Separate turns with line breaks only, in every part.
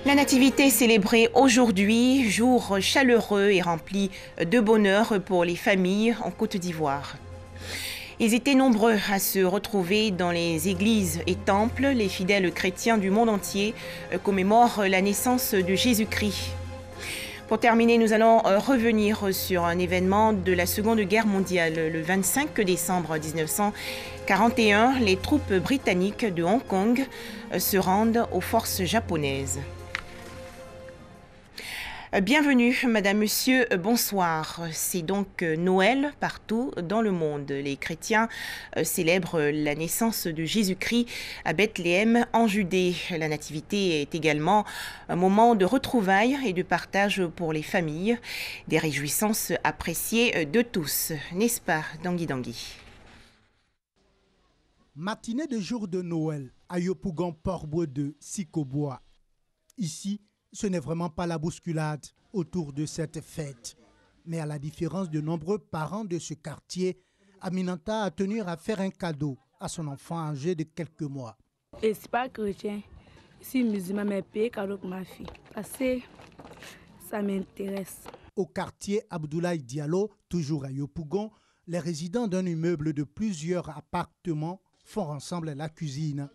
La Nativité célébrée aujourd'hui, jour chaleureux et rempli de bonheur pour les familles en Côte d'Ivoire. Ils étaient nombreux à se retrouver dans les églises et temples. Les fidèles chrétiens du monde entier commémorent la naissance de Jésus-Christ. Pour terminer, nous allons revenir sur un événement de la Seconde Guerre mondiale. Le 25 décembre 1941, les troupes britanniques de Hong Kong se rendent aux forces japonaises. Bienvenue, madame, monsieur, bonsoir. C'est donc Noël partout dans le monde. Les chrétiens célèbrent la naissance de Jésus-Christ à Bethléem en Judée. La nativité est également un moment de retrouvailles et de partage pour les familles. Des réjouissances appréciées de tous, n'est-ce pas, Dangui Dangui?
Matinée de jour de Noël à Yopougon, Port-Boueux de Sikobois. Ici, ce n'est vraiment pas la bousculade autour de cette fête. Mais à la différence de nombreux parents de ce quartier, Aminata a tenu à faire un cadeau à son enfant âgé de quelques mois.
Et c'est pas chrétien, je suis musulman, mais paye cadeau pour ma fille. Parce que ça m'intéresse.
Au quartier Abdoulaye Diallo, toujours à Yopougon, les résidents d'un immeuble de plusieurs appartements font ensemble la cuisine.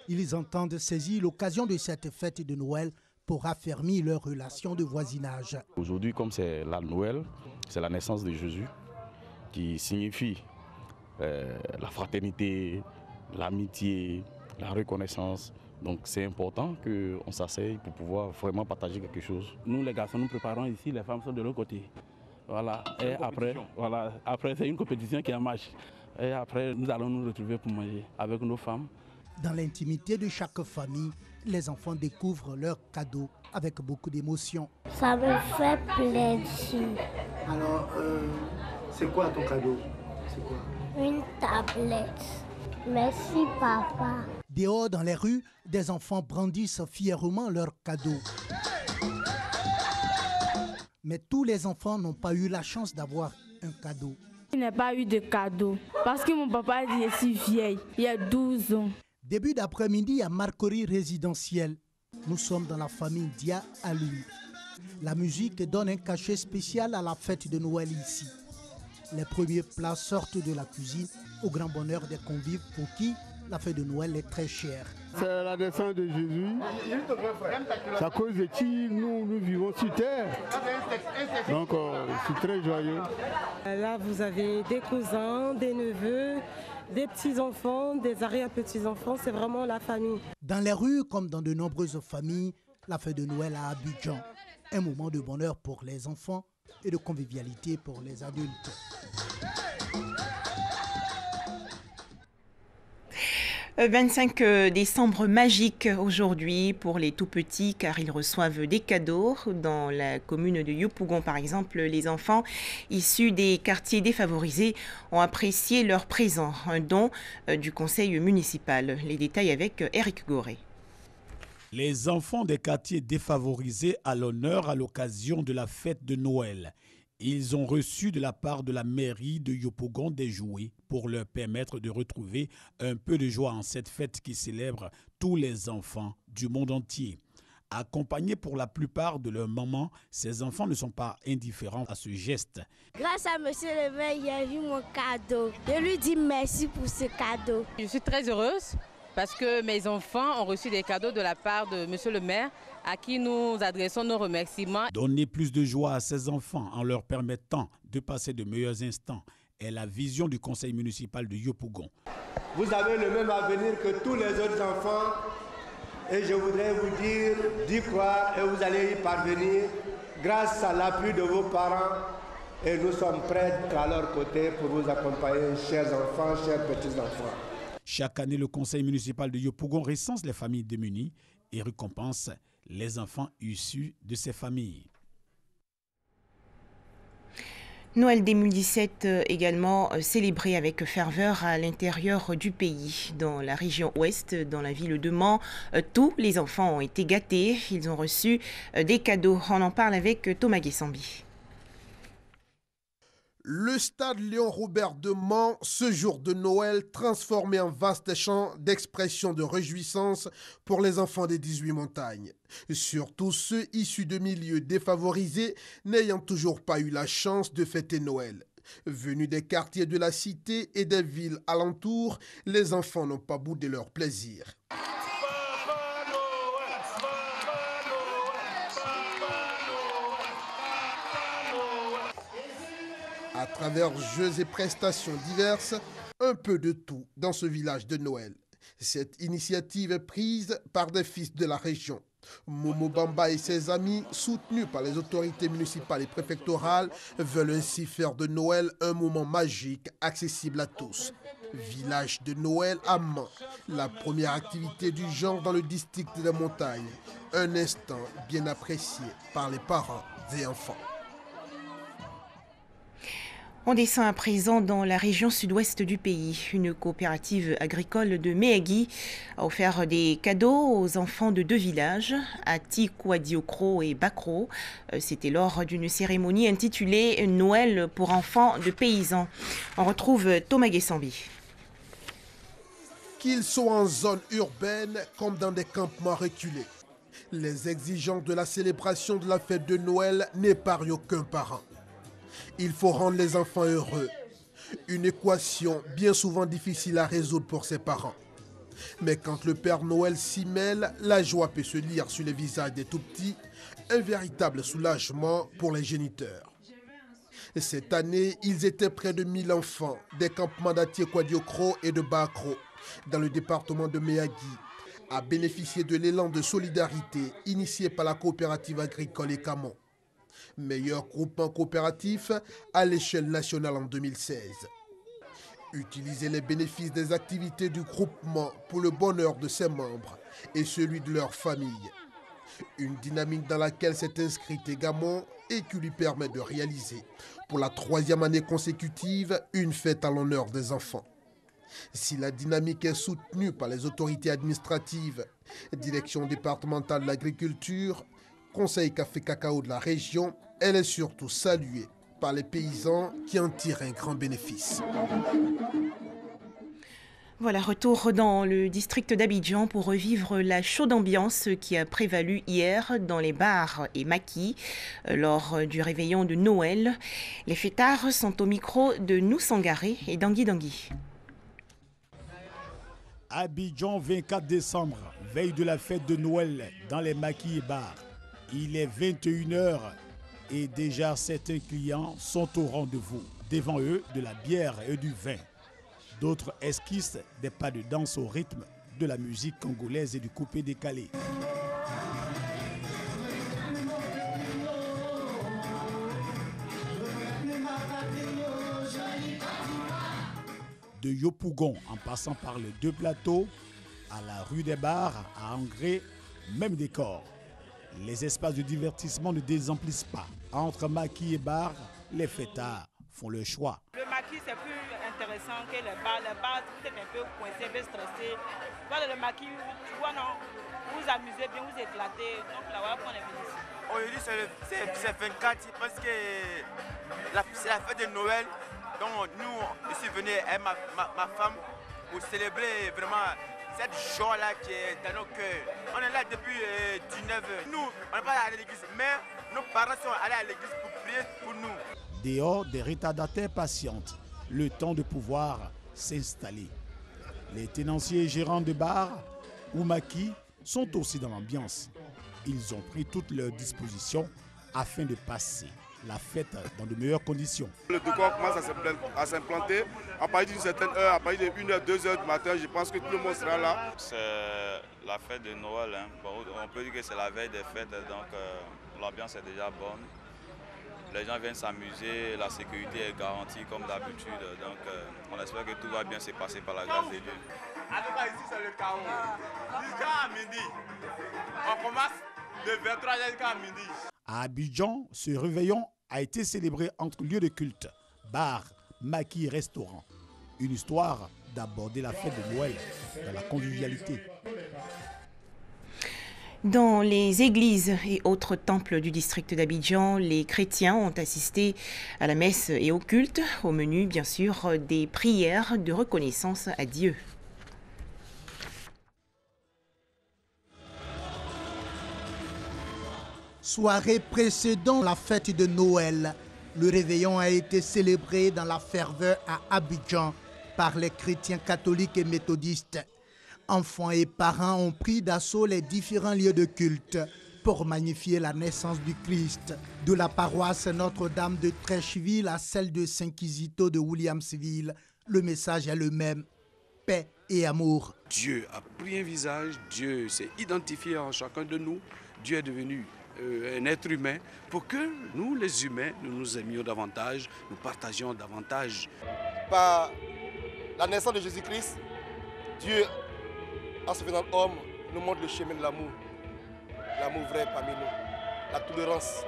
Ils entendent saisir l'occasion de cette fête de Noël pour affermir leurs relations de voisinage.
Aujourd'hui, comme c'est la Noël, c'est la naissance de Jésus, qui signifie la fraternité, l'amitié, la reconnaissance. Donc c'est important qu'on s'asseye pour pouvoir vraiment partager quelque chose.
Nous les garçons, nous préparons ici, les femmes sont de l'autre côté. Voilà. Et après c'est une compétition qui est en marche. Et après, nous allons nous retrouver pour manger avec nos femmes.
Dans l'intimité de chaque famille, les enfants découvrent leurs cadeaux avec beaucoup d'émotion.
Ça me fait plaisir.
Alors, c'est quoi ton cadeau? C'est quoi?
Une tablette. Merci, papa.
Dehors, dans les rues, des enfants brandissent fièrement leurs cadeaux. Mais tous les enfants n'ont pas eu la chance d'avoir un cadeau.
Je n'ai pas eu de cadeau parce que mon papa dit je suis vieille, il y a 12 ans.
Début d'après-midi à Marcory résidentielle. Nous sommes dans la famille Dia Alou. La musique donne un cachet spécial à la fête de Noël ici. Les premiers plats sortent de la cuisine au grand bonheur des convives pour qui la fête de Noël est très chère.
C'est la naissance de Jésus. C'est à cause de qui nous vivons sur terre. Donc c'est très joyeux.
Là, vous avez des cousins, des neveux, des petits-enfants, des arrière-petits-enfants. C'est vraiment la famille.
Dans les rues, comme dans de nombreuses familles, la fête de Noël à Abidjan. Un moment de bonheur pour les enfants et de convivialité pour les adultes.
Le 25 décembre magique aujourd'hui pour les tout-petits car ils reçoivent des cadeaux. Dans la commune de Yopougon par exemple, les enfants issus des quartiers défavorisés ont apprécié leur présent, un don du conseil municipal. Les détails avec Eric Goré.
Les enfants des quartiers défavorisés à l'honneur à l'occasion de la fête de Noël. Ils ont reçu de la part de la mairie de Yopougon des jouets pour leur permettre de retrouver un peu de joie en cette fête qui célèbre tous les enfants du monde entier. Accompagnés pour la plupart de leurs mamans, ces enfants ne sont pas indifférents à ce geste.
Grâce à monsieur le maire, il a vu mon cadeau. Je lui dis merci pour ce cadeau.
Je suis très heureuse parce que mes enfants ont reçu des cadeaux de la part de monsieur le maire, à qui nous adressons nos remerciements.
Donner plus de joie à ces enfants en leur permettant de passer de meilleurs instants est la vision du conseil municipal de Yopougon.
Vous avez le même avenir que tous les autres enfants et je voudrais vous dire d'y croire et vous allez y parvenir grâce à l'appui de vos parents et nous sommes prêts à leur côté pour vous accompagner, chers enfants, chers petits-enfants.
Chaque année, le conseil municipal de Yopougon recense les familles démunies et récompense les enfants issus de ces familles.
Noël 2017 également célébré avec ferveur à l'intérieur du pays. Dans la région ouest, dans la ville de Mans, tous les enfants ont été gâtés. Ils ont reçu des cadeaux. On en parle avec Thomas Guessambi.
Le stade Léon-Robert de Mans, ce jour de Noël, transformé en vaste champ d'expression de réjouissance pour les enfants des 18 montagnes. Surtout ceux issus de milieux défavorisés n'ayant toujours pas eu la chance de fêter Noël. Venus des quartiers de la cité et des villes alentours, les enfants n'ont pas boudé leur plaisir. À travers jeux et prestations diverses, un peu de tout dans ce village de Noël. Cette initiative est prise par des fils de la région. Momo Bamba et ses amis, soutenus par les autorités municipales et préfectorales, veulent ainsi faire de Noël un moment magique accessible à tous. Village de Noël à Mans, la première activité du genre dans le district des montagnes. Un instant bien apprécié par les parents et enfants.
On descend à présent dans la région sud-ouest du pays. Une coopérative agricole de Méhagui a offert des cadeaux aux enfants de 2 villages, Ati Kouadiokro et Bakro. C'était lors d'une cérémonie intitulée Noël pour enfants de paysans. On retrouve Thomas Guessambi.
Qu'ils soient en zone urbaine comme dans des campements reculés, les exigences de la célébration de la fête de Noël n'épargnent aucun parent. Il faut rendre les enfants heureux. Une équation bien souvent difficile à résoudre pour ses parents. Mais quand le Père Noël s'y mêle, la joie peut se lire sur les visages des tout-petits, un véritable soulagement pour les géniteurs. Cette année, ils étaient près de 1000 enfants des campements d'Atié-Kouadiokro et de Bakro, dans le département de Méhagui, à bénéficier de l'élan de solidarité initié par la coopérative agricole Ekamon. Meilleur groupement coopératif à l'échelle nationale en 2016. Utiliser les bénéfices des activités du groupement pour le bonheur de ses membres et celui de leur famille. Une dynamique dans laquelle s'est inscrite Ekamon et qui lui permet de réaliser pour la 3e année consécutive une fête à l'honneur des enfants. Si la dynamique est soutenue par les autorités administratives, direction départementale de l'agriculture, Conseil café cacao de la région, elle est surtout saluée par les paysans qui en tirent un grand bénéfice.
Voilà, retour dans le district d'Abidjan pour revivre la chaude ambiance qui a prévalu hier dans les bars et maquis lors du réveillon de Noël. Les fêtards sont au micro de Noussangaré et Dangui Dangui.
Abidjan, 24 décembre, veille de la fête de Noël dans les maquis et bars. Il est 21h et déjà certains clients sont au rendez-vous. Devant eux, de la bière et du vin. D'autres esquissent des pas de danse au rythme de la musique congolaise et du coupé décalé. De Yopougon, en passant par les 2 plateaux, à la rue des Bars, à Angré, même décor. Les espaces de divertissement ne désemplissent pas. Entre maquis et bars, les fêtards font le choix.
Le maquis, c'est plus intéressant que les bars. Les bars, vous êtes un peu coincé, un peu stressé. Dans le maquis, tu vois, non, vous vous amusez bien, vous éclatez. Donc là, voilà pourquoi on est venu ici.
Aujourd'hui, c'est 24 parce que c'est la fête de Noël. Donc nous, je suis venu avec ma femme pour célébrer vraiment cette joie-là qui est dans nos cœurs. On est là depuis 19 heures. Nous, on n'est pas allé à l'église, mais nos parents sont allés à l'église pour prier pour nous.
Dehors, des retardataires patientent, le temps de pouvoir s'installer. Les tenanciers et gérants de bars ou maquis sont aussi dans l'ambiance. Ils ont pris toutes leurs dispositions afin de passer la fête dans de meilleures conditions.
Le décor commence à s'implanter. À partir d'une certaine heure, à partir de 1h, 2h du matin, je pense que tout le monde sera là.
C'est la fête de Noël. Hein. Bon, on peut dire que c'est la veille des fêtes, donc l'ambiance est déjà bonne. Les gens viennent s'amuser, la sécurité est garantie comme d'habitude. Donc on espère que tout va bien se passer par la grâce de Dieu.
En tout cas, ici c'est le chaos. Jusqu'à midi. On commence de 23h jusqu'à midi.
À Abidjan, ce réveillon a été célébré entre lieux de culte, bars, maquis et restaurants. Une histoire d'aborder la fête de Noël dans la convivialité.
Dans les églises et autres temples du district d'Abidjan, les chrétiens ont assisté à la messe et au culte. Au menu, bien sûr, des prières de reconnaissance à Dieu.
Soirée précédant la fête de Noël, le réveillon a été célébré dans la ferveur à Abidjan par les chrétiens catholiques et méthodistes. Enfants et parents ont pris d'assaut les différents lieux de culte pour magnifier la naissance du Christ. De la paroisse Notre-Dame de Trècheville à celle de Saint-Kizito de Williamsville, le message est le même, paix et amour.
Dieu a pris un visage, Dieu s'est identifié en chacun de nous, Dieu est devenu un être humain pour que nous, les humains, nous nous aimions davantage, nous partagions davantage.
Par la naissance de Jésus-Christ, Dieu, en se faisant homme, nous montre le chemin de l'amour. L'amour vrai parmi nous, la tolérance,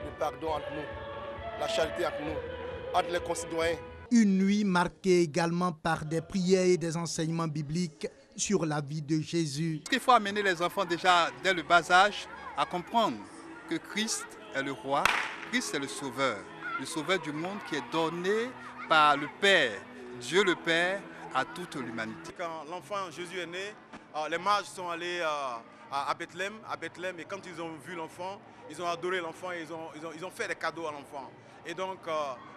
le pardon entre nous, la charité entre nous, entre les concitoyens.
Une nuit marquée également par des prières et des enseignements bibliques sur la vie de Jésus.
Il faut amener les enfants déjà dès le bas âge à comprendre que Christ est le roi, Christ est le sauveur du monde qui est donné par le Père, Dieu le Père, à toute l'humanité.
Quand l'enfant Jésus est né, les mages sont allés à Bethléem, et quand ils ont vu l'enfant, ils ont adoré l'enfant et ils ont fait des cadeaux à l'enfant. Et donc,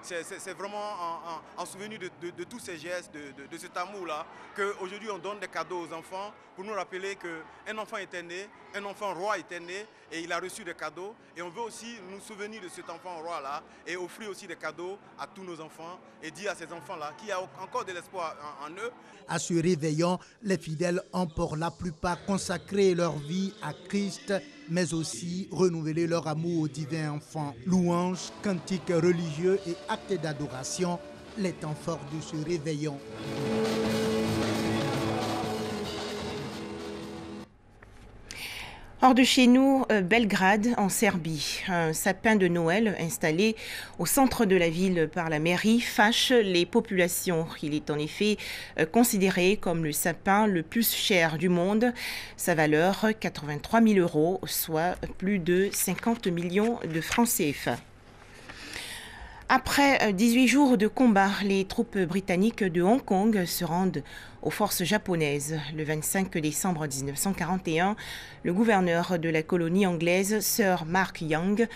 c'est vraiment en souvenir de tous ces gestes, de cet amour-là, qu'aujourd'hui on donne des cadeaux aux enfants pour nous rappeler qu'un enfant était né, un enfant roi était né et il a reçu des cadeaux. Et on veut aussi nous souvenir de cet enfant roi-là et offrir aussi des cadeaux à tous nos enfants et dire à ces enfants-là qu'il y a encore de l'espoir en eux.
À ce réveillon, les fidèles ont pour la plupart consacré leur vie à Christ, mais aussi renouvelé leur amour au divin enfant. Louanges, cantiques religieux et actes d'adoration, les temps forts de ce réveillon.
Hors de chez nous, Belgrade, en Serbie, un sapin de Noël installé au centre de la ville par la mairie fâche les populations. Il est en effet considéré comme le sapin le plus cher du monde. Sa valeur, 83 000 €, soit plus de 50 millions de francs CFA. Après 18 jours de combat, les troupes britanniques de Hong Kong se rendent aux forces japonaises. Le 25 décembre 1941, le gouverneur de la colonie anglaise, Sir Mark Young,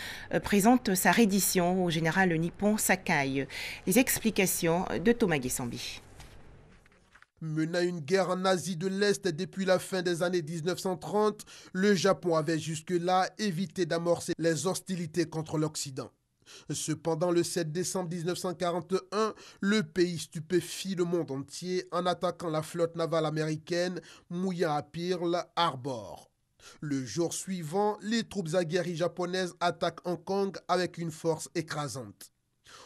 présente sa reddition au général nippon Sakai. Les explications de Thomas Guessambi.
Menant une guerre en Asie de l'Est depuis la fin des années 1930, le Japon avait jusque-là évité d'amorcer les hostilités contre l'Occident. Cependant, le 7 décembre 1941, le pays stupéfie le monde entier en attaquant la flotte navale américaine mouillant à Pearl Harbor. Le jour suivant, les troupes aguerries japonaises attaquent Hong Kong avec une force écrasante.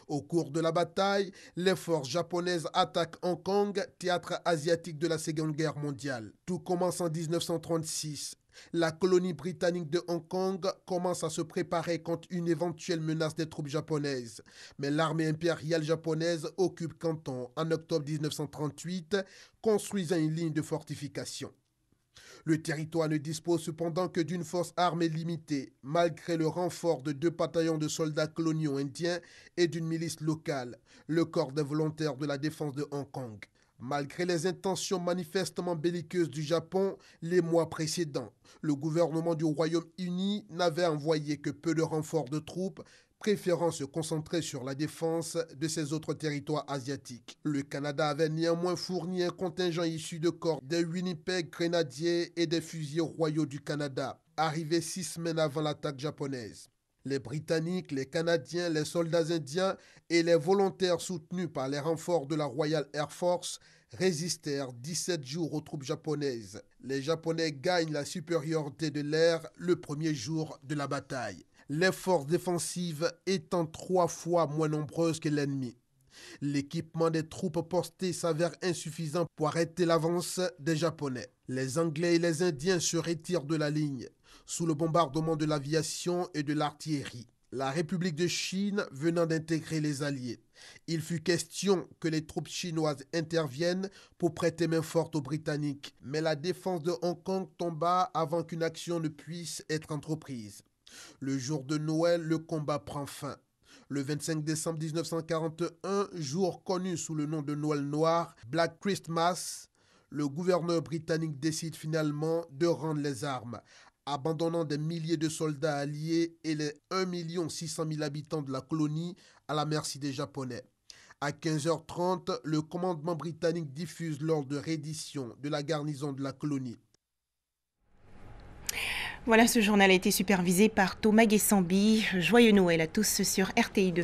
Au cours de la bataille, les forces japonaises attaquent Hong Kong, théâtre asiatique de la Seconde Guerre mondiale. Tout commence en 1936. La colonie britannique de Hong Kong commence à se préparer contre une éventuelle menace des troupes japonaises. Mais l'armée impériale japonaise occupe Canton en octobre 1938, construisant une ligne de fortification. Le territoire ne dispose cependant que d'une force armée limitée, malgré le renfort de 2 bataillons de soldats coloniaux indiens et d'une milice locale, le corps des volontaires de la défense de Hong Kong. Malgré les intentions manifestement belliqueuses du Japon, les mois précédents, le gouvernement du Royaume-Uni n'avait envoyé que peu de renforts de troupes, préférant se concentrer sur la défense de ses autres territoires asiatiques. Le Canada avait néanmoins fourni un contingent issu de corps des Winnipeg Grenadiers et des fusiliers royaux du Canada, arrivés 6 semaines avant l'attaque japonaise. Les Britanniques, les Canadiens, les soldats indiens et les volontaires soutenus par les renforts de la Royal Air Force résistèrent 17 jours aux troupes japonaises. Les Japonais gagnent la supériorité de l'air le premier jour de la bataille, les forces défensives étant 3 fois moins nombreuses que l'ennemi. L'équipement des troupes postées s'avère insuffisant pour arrêter l'avance des Japonais. Les Anglais et les Indiens se retirent de la ligne, sous le bombardement de l'aviation et de l'artillerie. la République de Chine venant d'intégrer les Alliés. Il fut question que les troupes chinoises interviennent pour prêter main forte aux Britanniques, mais la défense de Hong Kong tomba avant qu'une action ne puisse être entreprise. Le jour de Noël, le combat prend fin. Le 25 décembre 1941, jour connu sous le nom de Noël noir, Black Christmas, le gouverneur britannique décide finalement de rendre les armes, abandonnant des milliers de soldats alliés et les 1 600 000 habitants de la colonie à la merci des Japonais. À 15h30, le commandement britannique diffuse l'ordre de reddition de la garnison de la colonie.
Voilà, ce journal a été supervisé par Thomas Guessambi. Joyeux Noël à tous sur RTI2.